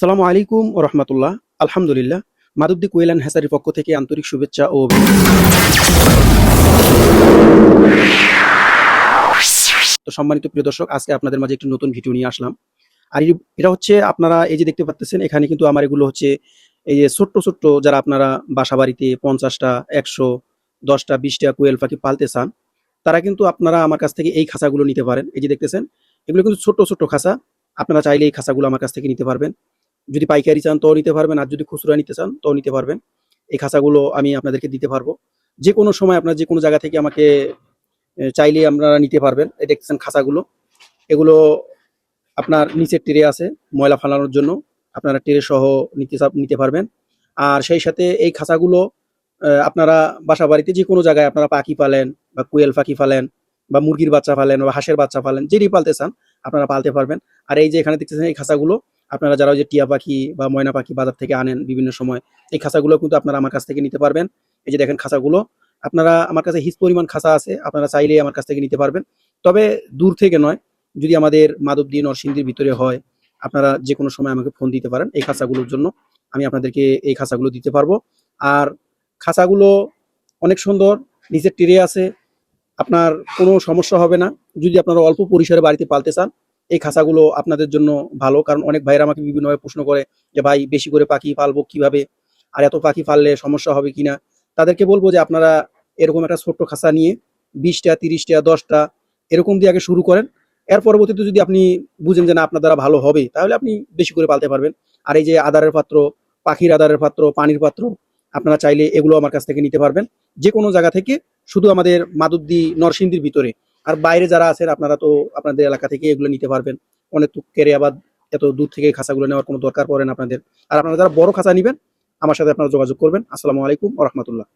আসসালামু আলাইকুম ও রহমতুল্লাহ। আলহামদুলিল্লাহ, মাধবদী কোয়েল অ্যান্ড হ্যাচারির পক্ষ থেকে আন্তরিক শুভেচ্ছা ও তো সম্মানিত প্রিয় দর্শক, আজকে আপনাদের মাঝে একটি নতুন ভিডিও নিয়ে আসলাম। আর এটা হচ্ছে, আপনারা এই যে দেখতে পাচ্ছেন, এখানে কিন্তু আমার এগুলো হচ্ছে এই যে ছোট্ট ছোট্ট, যারা আপনারা বাসা বাড়িতে 50টা 100 10টা 20টা কোয়েল পাখি পালতে চান, তারা কিন্তু আপনারা আমার কাছ থেকে এই খাঁচাগুলো নিতে পারেন। এই যে দেখতেছেন, এগুলো কিন্তু ছোট্ট ছোট্ট খাঁচা। আপনারা চাইলে এই খাঁচাগুলো আমার কাছ থেকে নিতে পারবেন। যদি পাইকারি চান তাও নিতে পারবেন, আর যদি খুচরা নিতে চান তাও নিতে পারবেন। এই খাঁচাগুলো আমি আপনাদেরকে দিতে পারবো। যে কোনো সময় আপনার যে কোনো জায়গা থেকে আমাকে চাইলে আপনারা নিতে পারবেন। এই দেখতেছেন খাঁচাগুলো, এগুলো আপনার নিচের ট্রে আছে ময়লা ফালানোর জন্য, আপনারা ট্রে সহ নিতে পারবেন। আর সেই সাথে এই খাঁচাগুলো আপনারা বাসা বাড়িতে যে কোনো জায়গায় আপনারা পাখি পালেন বা কোয়েল পাখি পালেন বা মুরগির বাচ্চা পালেন বা হাঁসের বাচ্চা পালেন, যেটি পালতে চান আপনারা পালতে পারবেন। আর এই যে এখানে দেখতেছেন এই খাঁচাগুলো, আপনারা যারা ওই যে টিয়া পাখি বা ময়না পাখি বাজার থেকে আনেন বিভিন্ন সময়, এই খাঁচাগুলো কিন্তু আপনারা আমার কাছ থেকে নিতে পারবেন। এই যে দেখেন খাঁচাগুলো, আপনারা আমার কাছে হিস পরিমাণ খাঁচা আছে, আপনারা চাইলেই আমার কাছ থেকে নিতে পারবেন। তবে দূর থেকে নয়, যদি আমাদের মাধবদী নরসিংদীর ভিতরে হয়, আপনারা যে কোনো সময় আমাকে ফোন দিতে পারেন এই খাঁচাগুলোর জন্য। আমি আপনাদেরকে এই খাঁচাগুলো দিতে পারবো। আর খাঁচাগুলো অনেক সুন্দর, নিচের ট্রে আছে, আপনার কোনো সমস্যা হবে না। যদি আপনারা অল্প পরিসরে বাড়িতে পালতে চান, এই খাঁচাগুলো আপনাদের জন্য ভালো। কারণ অনেক ভাইরা আমাকে বিভিন্নভাবে প্রশ্ন করে যে ভাই, বেশি করে পাখি পালবো কিভাবে, আর এত পাখি পাললে সমস্যা হবে কিনা। তাদেরকে বলবো যে আপনারা এরকম একটা ছোট্ট খাঁচা নিয়ে 20টা 30টা 10টা এরকম দিয়ে আগে শুরু করেন। এর পরবর্তীতে যদি আপনি বুঝেন যে না আপনার দ্বারা ভালো হবে, তাহলে আপনি বেশি করে পালতে পারবেন। আর এই যে আদারের পাত্র, পাখির আদারের পাত্র, পানির পাত্র, আপনারা চাইলে এগুলো আমার কাছ থেকে নিতে পারবেন যে কোনো জায়গা থেকে, শুধু আমাদের মাধবদী নরসিংদীর ভিতরে। আর বাইরে যারা আছেন, আপনারা তো আপনাদের এলাকা থেকে এগুলো নিতে পারবেন। অনেক তো কেড়ে আবার এত দূর থেকে খাঁচাগুলো নেওয়ার কোনো দরকার পড়ে না আপনাদের। আর আপনারা যারা বড় খাঁচা নেবেন, আমার সাথে আপনারা যোগাযোগ করবেন। আসসালামু আলাইকুম ওয়া রাহমাতুল্লাহ।